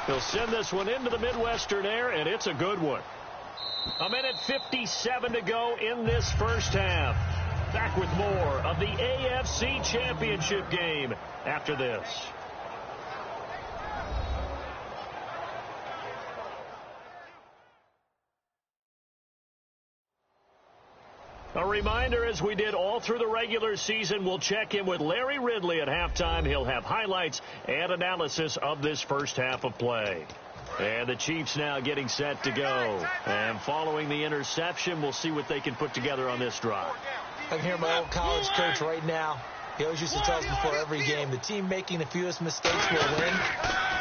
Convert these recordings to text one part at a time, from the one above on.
He'll send this one into the Midwestern air, and it's a good one. 1:57 to go in this first half. Back with more of the AFC Championship game after this. A reminder, as we did all through the regular season, we'll check in with Larry Ridley at halftime. He'll have highlights and analysis of this first half of play. And the Chiefs now getting set to go. And following the interception, we'll see what they can put together on this drive. I can hear my old college coach right now. He always used to tell us before every game, the team making the fewest mistakes will win.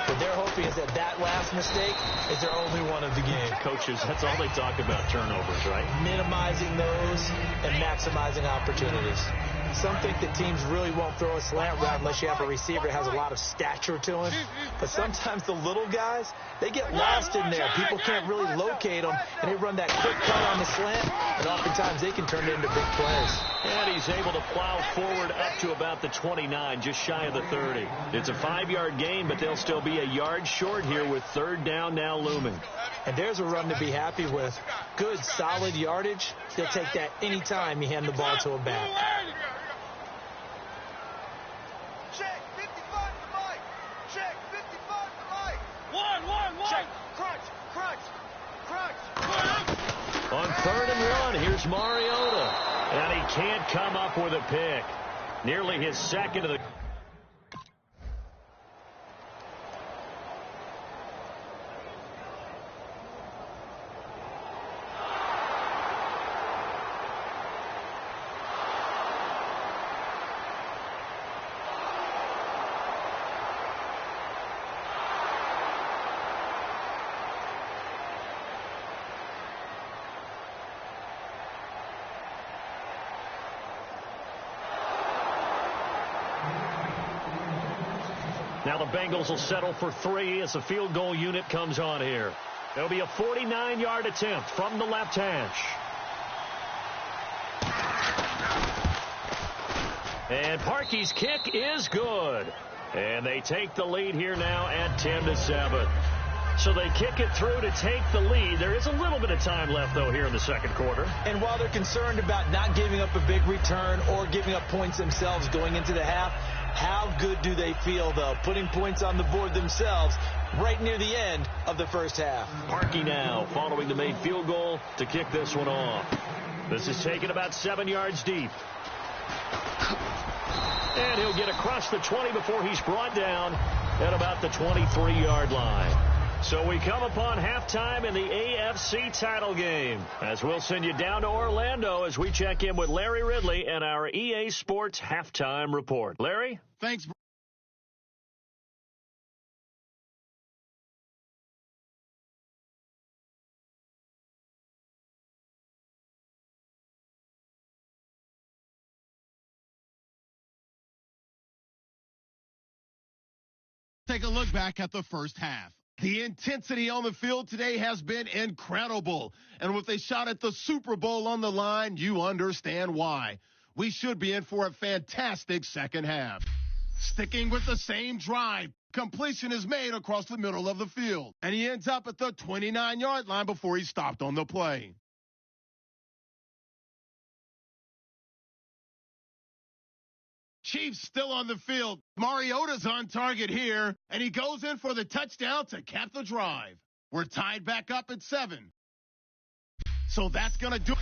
What they're hoping is that last mistake is their only one of the game. Coaches, that's all they talk about, turnovers, right? Minimizing those and maximizing opportunities. Some think that teams really won't throw a slant route unless you have a receiver that has a lot of stature to him. But sometimes the little guys, they get lost in there. People can't really locate them, and they run that quick cut on the slant, and oftentimes they can turn it into big plays. And he's able to plow forward up to about the 29, just shy of the 30. It's a 5-yard gain, but they'll still be a yard short here with third down now looming. And there's a run to be happy with. Good, solid yardage. They'll take that any time you hand the ball to a back. Check, 55 to Mike. Check, 55 to Mike. One. Check, crunch. On 3rd and 1, here's Mariota. And he can't come up with a pick. Nearly his second of the... Now the Bengals will settle for 3 as the field goal unit comes on here. There'll be a 49-yard attempt from the left hash. And Parkey's kick is good. And they take the lead here now at 10-7. So they kick it through to take the lead. There is a little bit of time left, though, here in the second quarter. And while they're concerned about not giving up a big return or giving up points themselves going into the half, how good do they feel, though, putting points on the board themselves right near the end of the first half? Parkey now following the made field goal to kick this one off. This is taken about 7 yards deep. And he'll get across the 20 before he's brought down at about the 23-yard line. So we come upon halftime in the AFC title game, as we'll send you down to Orlando as we check in with Larry Ridley and our EA Sports halftime report. Larry? Thanks. Take a look back at the first half. The intensity on the field today has been incredible. And with a shot at the Super Bowl on the line, you understand why. We should be in for a fantastic second half. Sticking with the same drive, completion is made across the middle of the field. And he ends up at the 29-yard line before he stopped on the play. Chiefs still on the field. Mariota's on target here, and he goes in for the touchdown to cap the drive. We're tied back up at 7. So that's going to do it.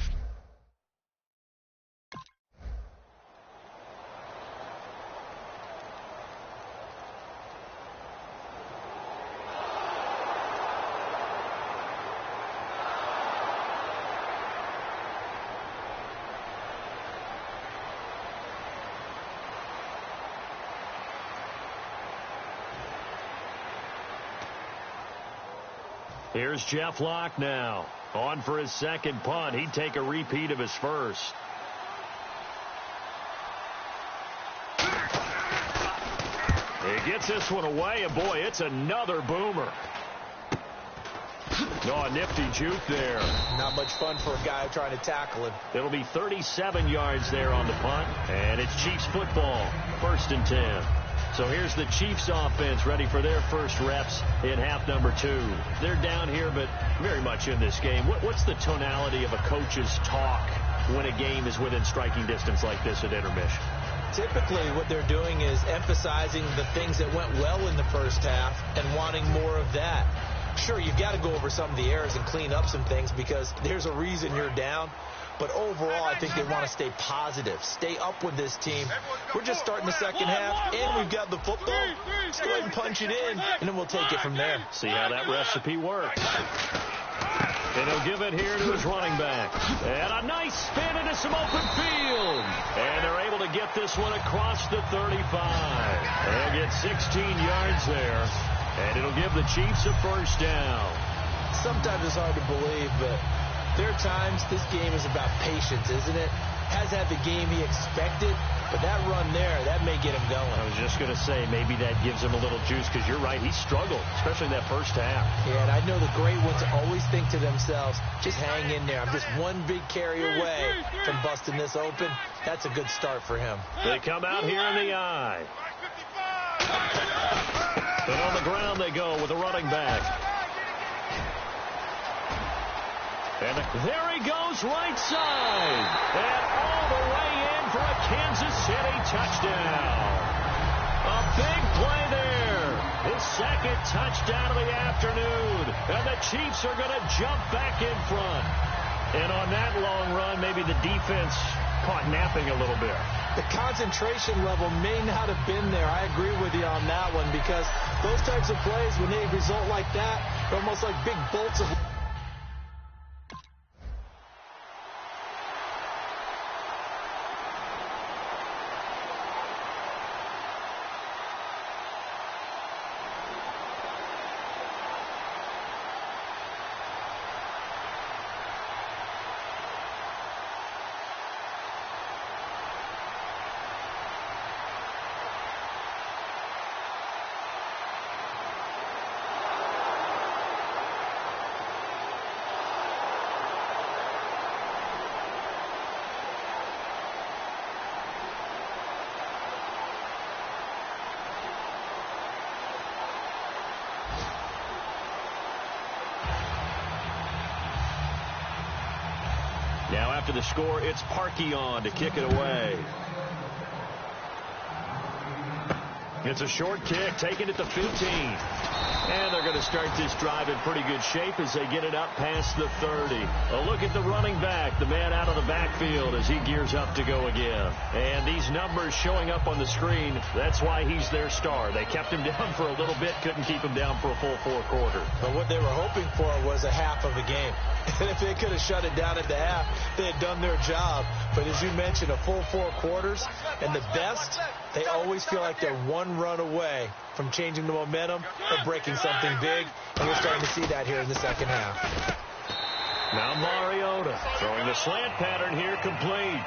Here's Jeff Locke now. On for his second punt. He'd take a repeat of his first. He gets this one away, and boy, it's another boomer. Oh, a nifty juke there. Not much fun for a guy trying to tackle him. It'll be 37 yards there on the punt, and it's Chiefs football. 1st and 10. So here's the Chiefs offense ready for their first reps in half number 2. They're down here, but very much in this game. What's the tonality of a coach's talk when a game is within striking distance like this at intermission? Typically, what they're doing is emphasizing the things that went well in the first half and wanting more of that. Sure, you've got to go over some of the errors and clean up some things because there's a reason you're down. But overall, I think they want to stay positive, stay up with this team. We're just starting the second half, and we've got the football. Let's go ahead and punch it in, and then we'll take it from there. See how that recipe works. And he'll give it here to his running back. And a nice spin into some open field. And they're able to get this one across the 35. They'll get 16 yards there. And it'll give the Chiefs a first down. Sometimes it's hard to believe, but there are times this game is about patience, isn't it? Has had the game he expected, but that run there, that may get him going. I was just going to say, maybe that gives him a little juice, because you're right, he struggled, especially in that first half. Yeah, and I know the great ones always think to themselves, just hang in there. I'm just one big carry away from busting this open. That's a good start for him. They come out here in the eye. And on the ground they go with the running back. And there he goes, right side. And all the way in for a Kansas City touchdown. A big play there. His second touchdown of the afternoon. And the Chiefs are going to jump back in front. And on that long run, maybe the defense caught napping a little bit. The concentration level may not have been there. I agree with you on that one, because those types of plays, when they result like that, they're almost like big bolts of... Now after the score, it's Parkey on to kick it away. It's a short kick, taken at the 15. And they're going to start this drive in pretty good shape as they get it up past the 30. A look at the running back, the man out of the backfield as he gears up to go again. And these numbers showing up on the screen, that's why he's their star. They kept him down for a little bit, couldn't keep him down for a full 4 quarters. But what they were hoping for was a half of a game. And if they could have shut it down at the half, they had done their job. But as you mentioned, a full 4 quarters, and the best, they always feel like they're one run away from changing the momentum or breaking something big, and we're starting to see that here in the second half. Now Mariota throwing the slant pattern here, complete.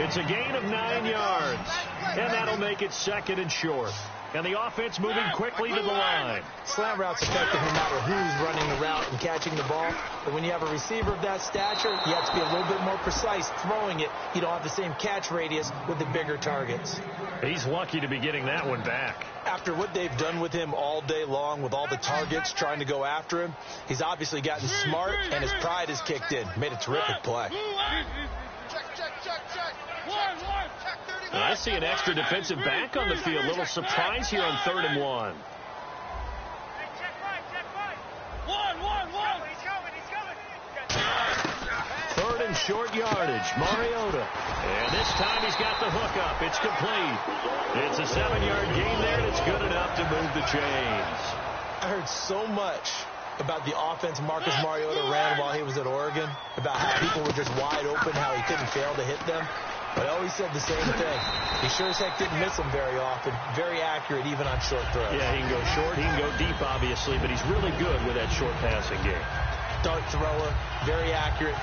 It's a gain of 9 yards, and that'll make it second and short. And the offense moving quickly to the line. Slant routes effective no matter who's running the route and catching the ball. But when you have a receiver of that stature, you have to be a little bit more precise throwing it. You don't have the same catch radius with the bigger targets. He's lucky to be getting that one back. After what they've done with him all day long with all the targets trying to go after him, he's obviously gotten smart and his pride has kicked in. Made a terrific play. And I see an extra defensive back on the field. Little surprise here on 3rd and 1. Third and short yardage. Mariota. And this time he's got the hook up. It's complete. It's a 7-yard gain there, and it's good enough to move the chains. I heard so much about the offense Marcus Mariota ran while he was at Oregon, about how people were just wide open, how he couldn't fail to hit them. But I always said the same thing. He sure as heck didn't miss them very often. Very accurate, even on short throws. Yeah, he can go short. He can go deep, obviously, but he's really good with that short passing game. Dart thrower, very accurate.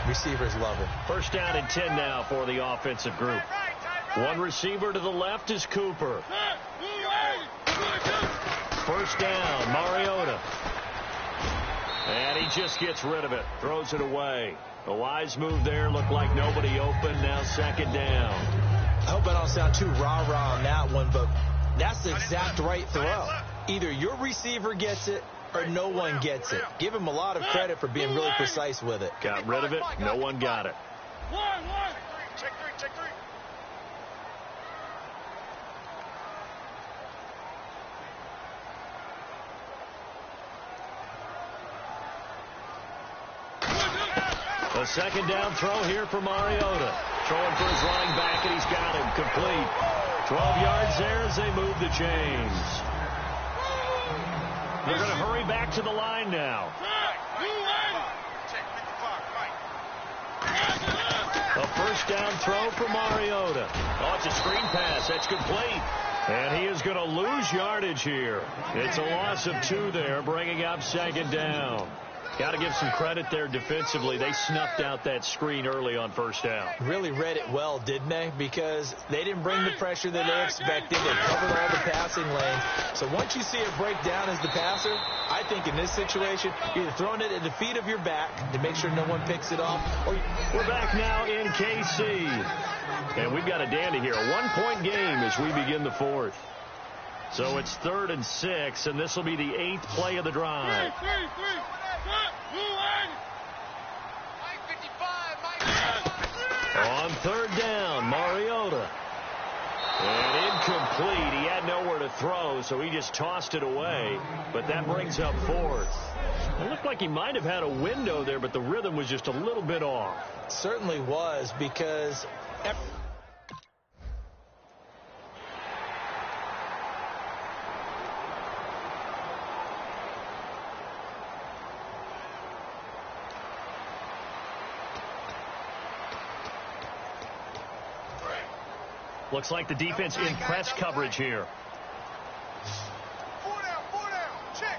Receivers love him. First down and 10 now for the offensive group. One receiver to the left is Cooper. First down, Mariota. And he just gets rid of it. Throws it away. A wise move there. Looked like nobody open. Now second down. I hope I don't sound too rah-rah on that one, but That's the exact right throw. Either your receiver gets it or no one gets it. Give him a lot of credit for being really precise with it. Got rid of it. No one got it. Check three. A second down throw here for Mariota. Throwing for his running back, and he's got him complete. 12 yards there as they move the chains. They're going to hurry back to the line now. A first down throw for Mariota. Oh, it's a screen pass. That's complete. And he is going to lose yardage here. It's a loss of 2 there, bringing up second down. Got to give some credit there defensively. They snuffed out that screen early on first down. Really read it well, didn't they? Because they didn't bring the pressure that they expected. They covered all the passing lanes. So once you see it break down as the passer, I think in this situation, you're either throwing it at the feet of your back to make sure no one picks it off. Or we're back now in KC. And we've got a dandy here. A 1-point game as we begin the fourth. So it's 3rd and 6, and this will be the 8th play of the drive. On 3rd down, Mariota. And incomplete. He had nowhere to throw, so he just tossed it away. But that brings up 4th. It looked like he might have had a window there, but the rhythm was just a little bit off. It certainly was, because looks like the defense in press coverage here. 4 down. Check.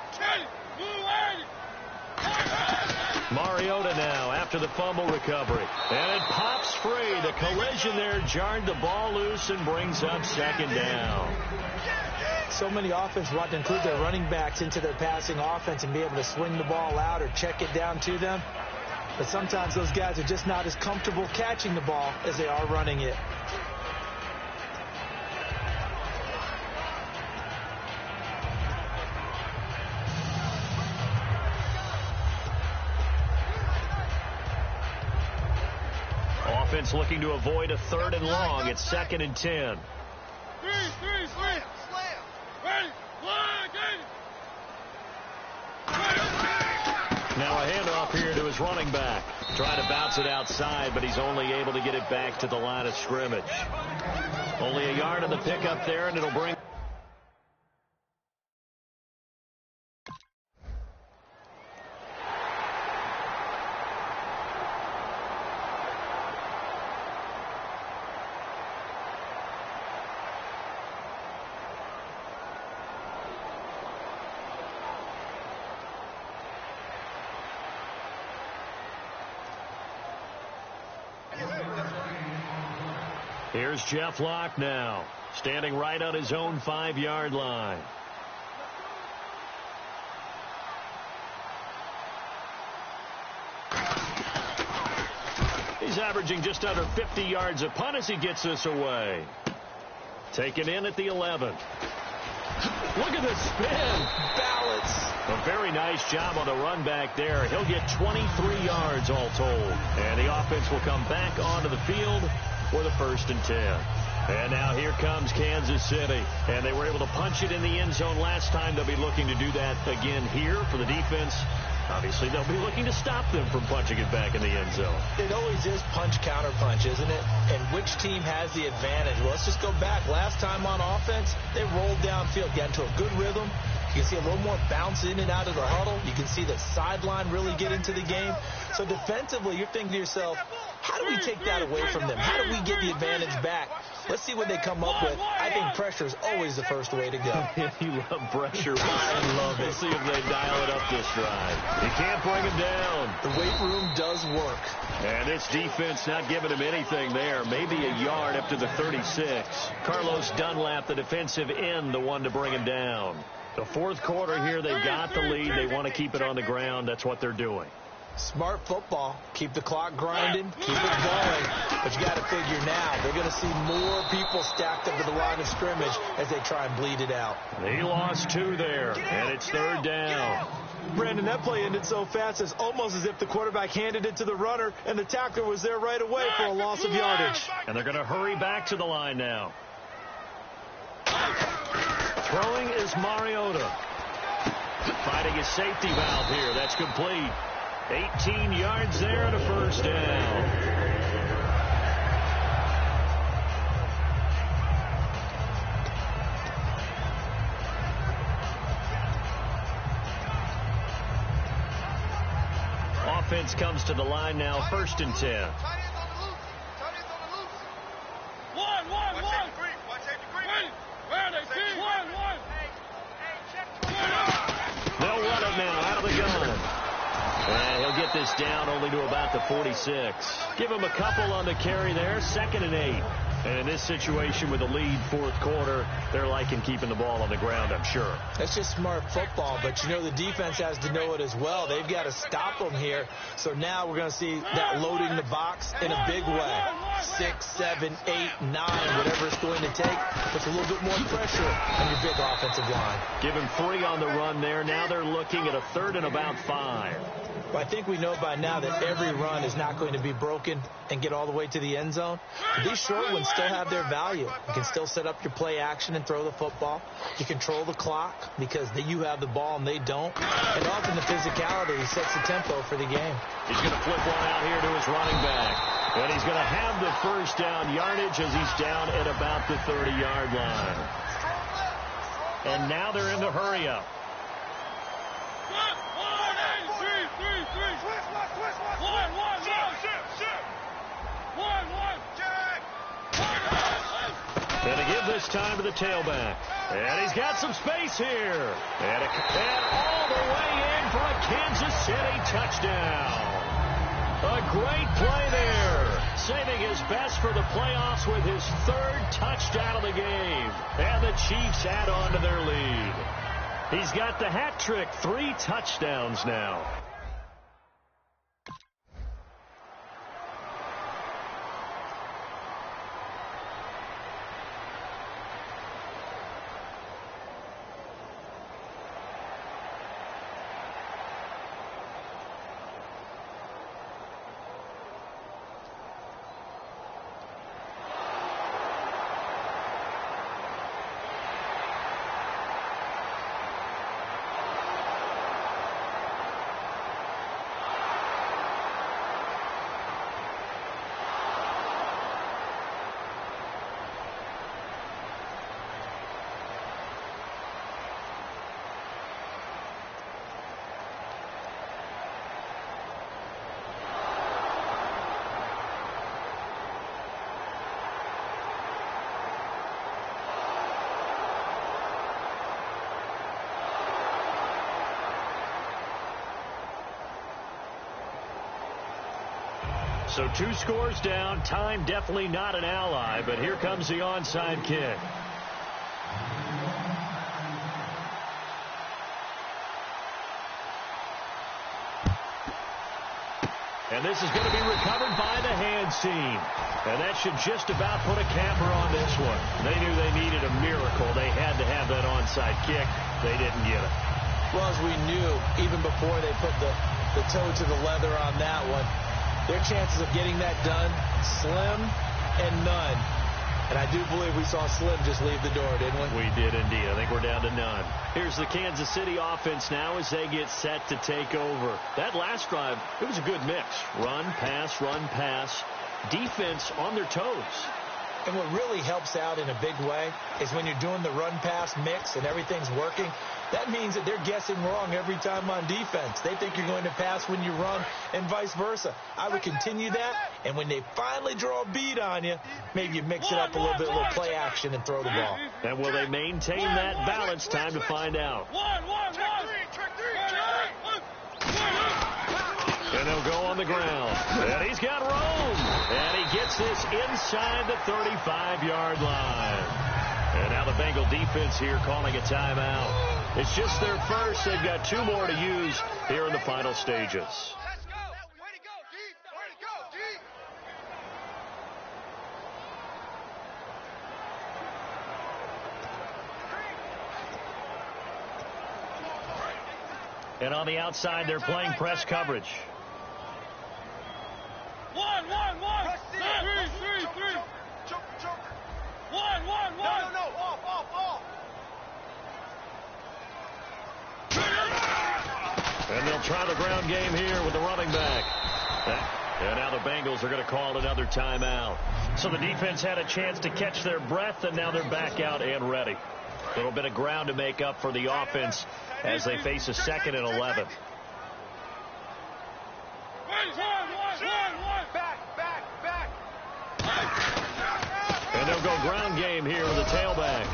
Mariota now after the fumble recovery. And it pops free. The collision there jarred the ball loose and brings up second down. so many offenses want to include their running backs into their passing offense and be able to swing the ball out or check it down to them. But sometimes those guys are just not as comfortable catching the ball as they are running it. Offense looking to avoid a 3rd and long. It's 2nd and 10. Slam. Now a handoff here to his running back. Trying to bounce it outside, but he's only able to get it back to the line of scrimmage. Only a yard on the pickup there, and it'll bring... Here's Jeff Locke now, standing right on his own 5-yard line. He's averaging just under 50 yards a punt as he gets this away. Taken in at the 11. Look at the spin. Balance. A very nice job on the run back there. He'll get 23 yards all told. And the offense will come back onto the field for the 1st and 10. And now here comes Kansas City. And they were able to punch it in the end zone last time. They'll be looking to do that again here for the defense. Obviously, they'll be looking to stop them from punching it back in the end zone. It always is punch-counter-punch, isn't it? And which team has the advantage? Well, let's just go back. Last time on offense, they rolled downfield, got into a good rhythm. You can see a little more bounce in and out of the huddle. You can see the sideline really get into the game. So defensively, you're thinking to yourself, how do we take that away from them? How do we get the advantage back? Let's see what they come up with. I think pressure is always the first way to go. You love pressure. I love it. We'll see if they dial it up this drive. You can't bring him down. The weight room does work. And this defense not giving him anything there. Maybe a yard up to the 36. Carlos Dunlap, the defensive end, the one to bring him down. The 4th quarter here, they've got the lead. They want to keep it on the ground. That's what they're doing. Smart football. Keep the clock grinding. Keep it going. But you got to figure now, they're going to see more people stacked up at the line of scrimmage as they try and bleed it out. He lost 2 there, and it's 3rd down. Brandon, that play ended so fast, it's almost as if the quarterback handed it to the runner, and the tackler was there right away for a loss of yardage. And they're going to hurry back to the line now. Throwing is Mariota. Finding his safety valve here. That's complete. 18 yards there and a 1st down. Offense comes to the line now, 1st and 10. They'll run it now out of the gun. And he'll get this down only to about the 46. Give him a couple on the carry there, 2nd and 8. And in this situation with a lead 4th quarter, they're liking keeping the ball on the ground, I'm sure. That's just smart football, but you know the defense has to know it as well. They've got to stop them here. So now we're going to see that loading the box in a big way. 6, 7, 8, 9, whatever it's going to take, puts a little bit more pressure on your big offensive line. Give him 3 on the run there. Now they're looking at a 3rd and about 5. Well, I think we know by now that every run is not going to be broken and get all the way to the end zone. But these short ones still have their value. You can still set up your play action and throw the football. You control the clock because you have the ball and they don't. And often the physicality sets the tempo for the game. He's going to flip one out here to his running back. And he's going to have the 1st down yardage as he's down at about the 30-yard line. And now they're in the hurry-up. Going to give this time to the tailback. And he's got some space here. And all the way in for a Kansas City touchdown. A great play there. Saving his best for the playoffs with his 3rd touchdown of the game. And the Chiefs add on to their lead. He's got the hat trick, 3 touchdowns now. So 2 scores down. Time definitely not an ally, but here comes the onside kick. And this is going to be recovered by the hands team. And that should just about put a capper on this one. They knew they needed a miracle. They had to have that onside kick. They didn't get it. Well, as we knew, even before they put the toe to the leather on that one, their chances of getting that done, slim and none. And I do believe we saw Slim just leave the door, didn't we? We did indeed. I think we're down to none. Here's the Kansas City offense now as they get set to take over. That last drive, it was a good mix. Run, pass, defense on their toes. And what really helps out in a big way is when you're doing the run-pass mix and everything's working, that means that they're guessing wrong every time on defense. They think you're going to pass when you run and vice versa. I would continue that, and when they finally draw a beat on you, maybe you mix it up a little bit, a little play action, and throw the ball. And will they maintain that balance? Time to find out. And they'll go on the ground. And he's got room. And he gets this inside the 35-yard line. And now the Bengal defense here calling a timeout. It's just their first. They've got 2 more to use here in the final stages. And on the outside, they're playing press coverage. One. Three. One. No. Off. And they'll try the ground game here with the running back. And now the Bengals are going to call another timeout. So the defense had a chance to catch their breath, and now they're back out and ready. A little bit of ground to make up for the offense as they face a 2nd and 11. Back. And they'll go ground game here with the tailback.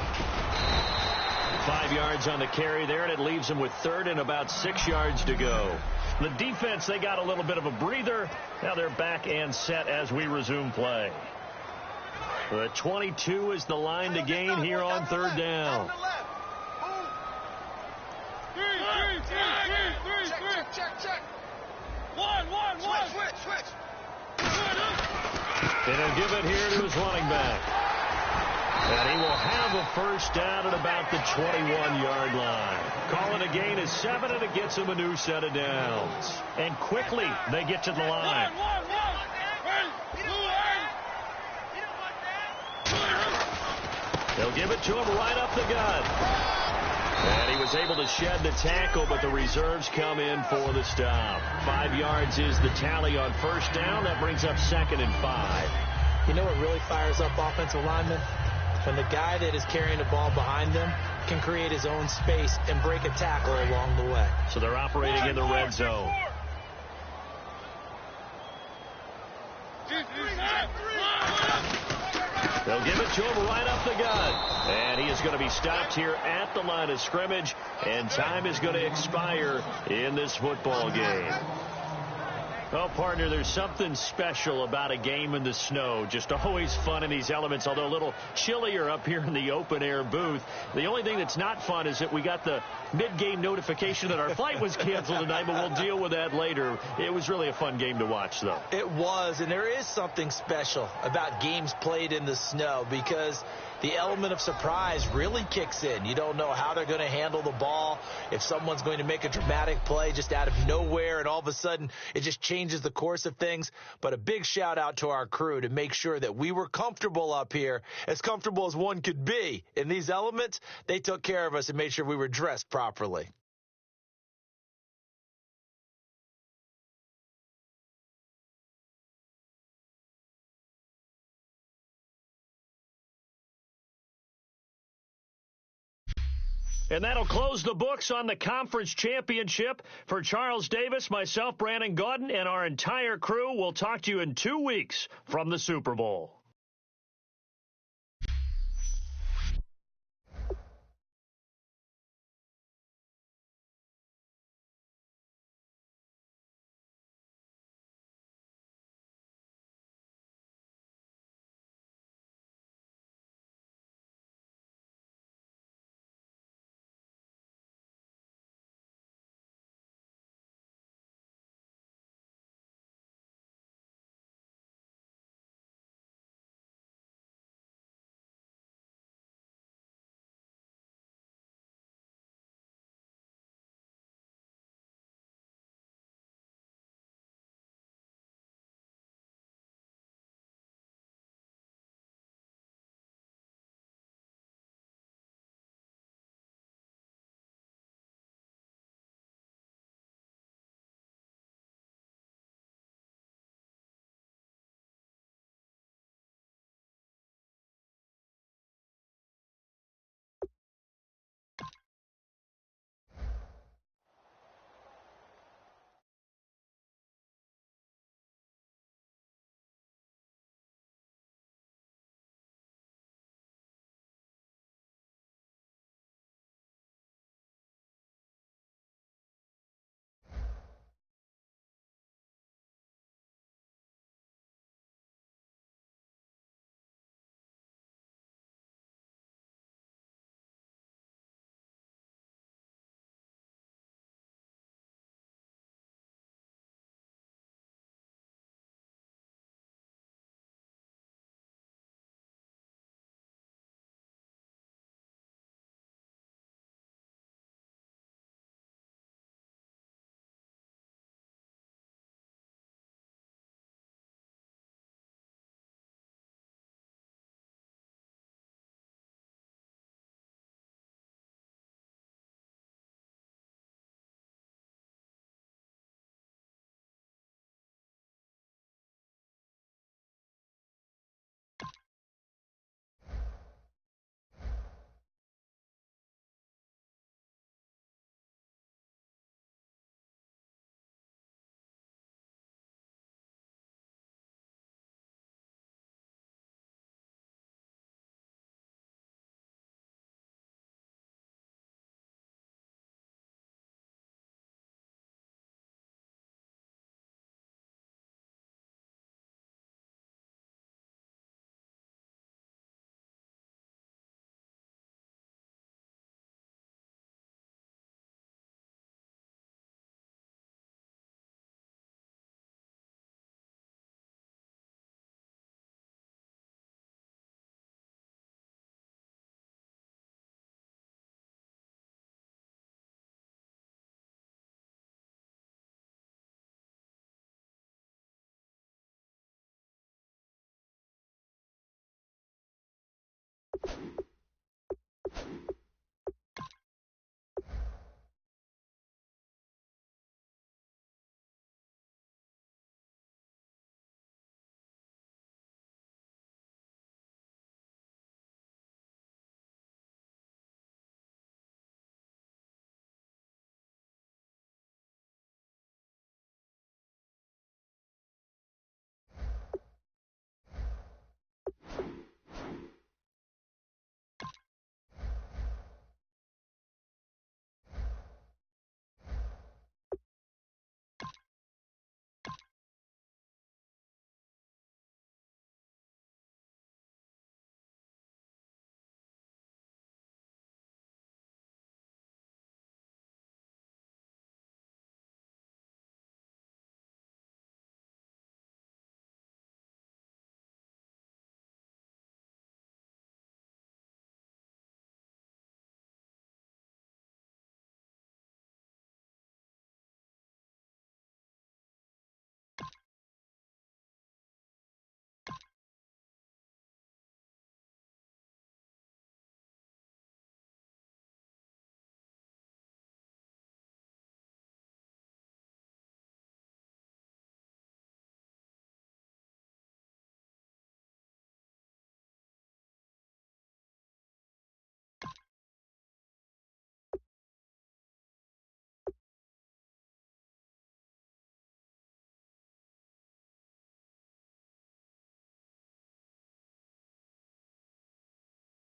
5 yards on the carry there, and it leaves them with 3rd and about 6 yards to go. The defense, they got a little bit of a breather. Now they're back and set as we resume play. The 22 is the line to gain here on 3rd down. Check. One. Switch. And he'll give it here to his running back. And he will have a first down at about the 21-yard line. Calling a gain of 7, and it gets him a new set of downs. And quickly, they get to the line. They'll give it to him right up the gut. And he was able to shed the tackle, but the reserves come in for the stop. 5 yards is the tally on first down. That brings up 2nd and 5. You know what really fires up offensive linemen? When the guy that is carrying the ball behind them can create his own space and break a tackle along the way. So they're operating in the red zone. They'll give it to him right up the gut. And he is going to be stopped here at the line of scrimmage. And time is going to expire in this football game. Well, partner, there's something special about a game in the snow. Just always fun in these elements, although a little chillier up here in the open-air booth. The only thing that's not fun is that we got the mid-game notification that our flight was canceled tonight, but we'll deal with that later. It was really a fun game to watch, though. It was, and there is something special about games played in the snow because the element of surprise really kicks in. You don't know how they're going to handle the ball, if someone's going to make a dramatic play just out of nowhere, and all of a sudden it just changes the course of things. But a big shout out to our crew to make sure that we were comfortable up here, as comfortable as one could be. In these elements, they took care of us and made sure we were dressed properly. And that'll close the books on the conference championship. For Charles Davis, myself, Brandon Gaudin, and our entire crew, we'll talk to you in 2 weeks from the Super Bowl.